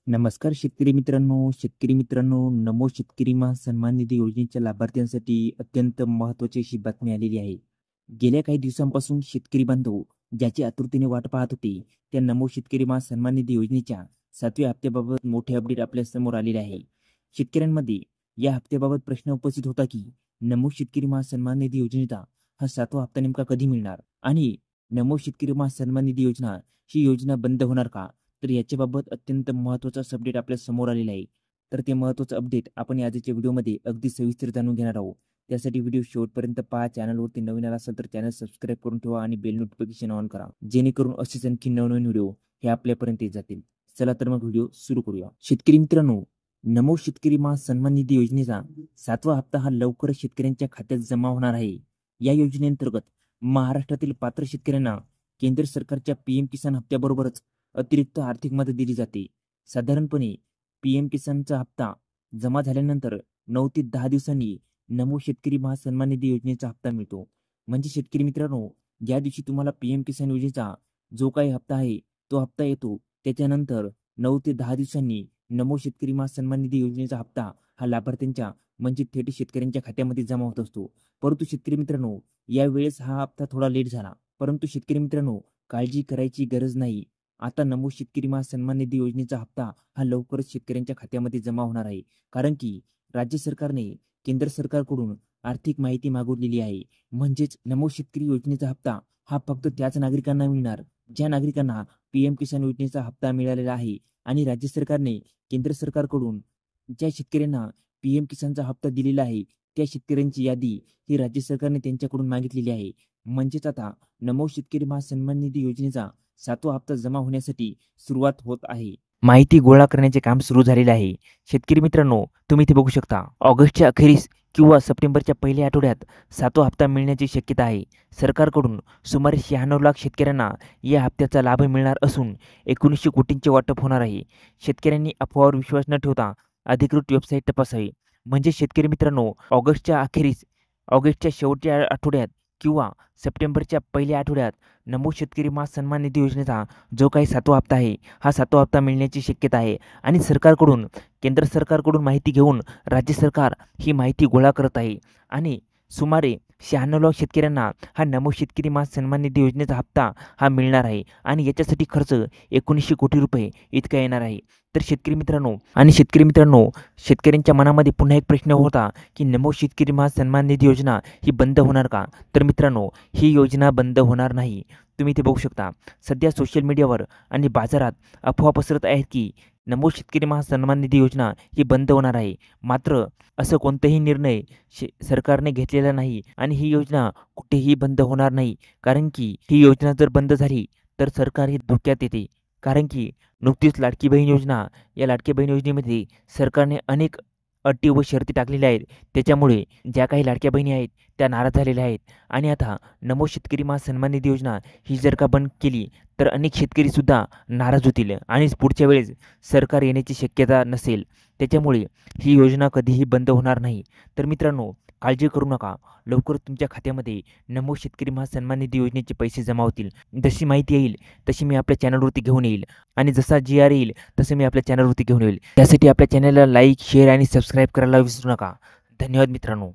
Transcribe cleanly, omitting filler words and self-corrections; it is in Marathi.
नमस्कार शेतकरी मित्रांनो, नमो शेतकरी सन्मान निधी योजनेच्या लाभार्थ्यांसाठी अत्यंत महत्त्वाची अशी बातमी आलेली आहे. गेल्या काही दिवसांपासून शेतकरी बांधव ज्याची आतुरतेने वाट पाहत होते, त्या नमो शेतकरी सन्मान निधी योजनेच्या 7व्या हप्त्याबाबत मोठे अपडेट आपल्या समोर आलेले आहे. शेतकऱ्यांमध्ये या हप्त्याबाबत प्रश्न उपस्थित होता की नमो शेतकरी सन्मान निधी योजनेचा हा 7वा हप्ता नेमका कधी मिळणार आणि नमो शेतकरी सन्मान निधी योजना ही योजना बंद होणार का? तर याच्याबाबत अत्यंत महत्त्वाचा अपडेट आपल्या समोर आलेला आहे. तर ते महत्त्वाचं अपडेट आपण आजच्या व्हिडिओमध्ये अगदी सविस्तर जाणून घेणार आहोत. त्यासाठी व्हिडिओ शेवटपर्यंत पहा. चॅनलवरती नवीन आला असेल तर चॅनल सबस्क्राईब करून ठेवा आणि बेल नोटिफिकेशन ऑन करा, जेणेकरून असेच आणखी नवनवीन व्हिडिओ हे आपल्यापर्यंत येत जातील. चला तर मग व्हिडिओ सुरू करूया. शेतकरी मित्रांनो, नमो शेतकरी सन्मान निधी योजनेचा 7वा हप्ता हा लवकरच शेतकऱ्यांच्या खात्यात जमा होणार आहे. या योजनेअंतर्गत महाराष्ट्रातील पात्र शेतकऱ्यांना केंद्र सरकारच्या पीएम किसान हप्त्याबरोबरच अतिरिक्त आर्थिक मदत दिली जाते. साधारणपणे पीएम किसानचा हप्ता जमा झाल्यानंतर 9 ते 10 दिवसांनी नमो शेतकरी सन्मान निधी योजनेचा हप्ता मिळतो. म्हणजे शेतकरी मित्रांनो, ज्या दिवशी तुम्हाला पीएम किसान योजनेचा जो काही हप्ता आहे तो हप्ता येतो, त्याच्यानंतर 9 ते 10 दिवसांनी नमो शेतकरी सन्मान निधी योजनेचा हप्ता हा लाभार्थ्यांच्या म्हणजे थेट शेतकऱ्यांच्या खात्यामध्ये जमा होत असतो. परंतु शेतकरी मित्रांनो, यावेळेस हा हप्ता थोडा लेट झाला. परंतु शेतकरी मित्रांनो, काळजी करायची गरज नाही. आता नमो शेतकरी सन्मान निधी योजनेचा हप्ता हा लवकरच शेतकऱ्यांच्या खात्यामध्ये जमा होणार आहे. कारण की राज्य सरकारने केंद्र सरकारकडून आर्थिक माहिती मागवलेली आहे. म्हणजेच नमो शेतकरी योजनेचा हप्ता हा फक्त त्याच नागरिकांना मिळणार ज्या नागरिकांना पीएम किसान योजनेचा हप्ता मिळालेला आहे. आणि राज्य सरकारने केंद्र सरकारकडून ज्या शेतकऱ्यांना पीएम किसानचा हप्ता दिलेला आहे त्या शेतकऱ्यांची यादी ही राज्य सरकारने त्यांच्याकडून मागितलेली आहे. म्हणजेच आता नमो शेतकरी सन्मान निधी योजनेचा 7वा हप्ता जमा होण्यासाठी सुरुवात होत आहे. माहिती गोळा करण्याचे काम सुरू झालेले आहे. शेतकरी मित्रांनो, तुम्ही इथे बघू शकता, ऑगस्टच्या अखेरीस किंवा सप्टेंबरच्या पहिल्या आठवड्यात 7वा हप्ता मिळण्याची शक्यता आहे. सरकारकडून सुमारे 96 लाख शेतकऱ्यांना या हप्त्याचा लाभ मिळणार असून 1900 कोटींचे वाटप होणार आहे. शेतकऱ्यांनी अफवावर विश्वास न ठेवता अधिकृत वेबसाईट तपासावी. म्हणजे शेतकरी मित्रांनो, ऑगस्टच्या शेवटच्या आठवड्यात किंवा सप्टेंबरच्या पहिल्या आठवड्यात नमो शेतकरी सन्मान निधी योजनेचा जो काही 7वा हप्ता आहे हा 7वा हप्ता मिळण्याची शक्यता आहे. आणि केंद्र सरकारकडून माहिती घेऊन राज्य सरकार ही माहिती गोळा करत आहे. आणि सुमारे 96 लाख शेतकऱ्यांना हा नमो शेतकरी सन्मान निधी योजनेचा हप्ता हा मिळणार आहे. आणि याच्यासाठी खर्च 1900 कोटी रुपये इतका येणार आहे. तर शेतकरी मित्रांनो, शेतकऱ्यांच्या मनामध्ये पुन्हा एक प्रश्न होता की नमो शेतकरी सन्मान निधी योजना ही बंद होणार का? तर मित्रांनो, ही योजना बंद होणार नाही. तुम्ही इथे बघू शकता, सध्या सोशल मीडियावर आणि बाजारात अफवा पसरत आहेत की नमो शेतकरी सन्मान निधी योजना ही बंद होणार आहे. मात्र असं कोणताही निर्णय सरकारने घेतलेला नाही आणि ही योजना कुठेही बंद होणार नाही. कारण की ही योजना जर बंद झाली तर सरकार हे धोक्यात येते. कारण की नुकतीच लाडकी बहीण योजना, या लाडकी बहीण योजनेमध्ये सरकारने अनेक अटी व शर्ती टाकलेल्या आहेत. त्याच्यामुळे ज्या काही लाडक्या बहिणी आहेत त्या नाराज झालेल्या आहेत. आणि आता नमो शेतकरी सन्मान निधी योजना ही जर का बंद केली तर अनेक शेतकरीसुद्धा नाराज होतील आणि पुढच्या वेळेस सरकार येण्याची शक्यता नसेल. त्याच्यामुळे ही योजना कधीही बंद होणार नाही. तर मित्रांनो, काळजी करू नका. लवकर तुमच्या खात्यामध्ये नमो शेतकरी सन्मान निधी योजनेचे पैसे जमा होतील. जशी माहिती येईल तशी मी आपल्या चॅनलवरती घेऊन येईल आणि जसा GR येईल तसं मी आपल्या चॅनलवरती घेऊन येईल. त्यासाठी आपल्या चॅनलला लाईक, शेअर आणि सबस्क्राईब करायला विसरू नका. धन्यवाद मित्रांनो.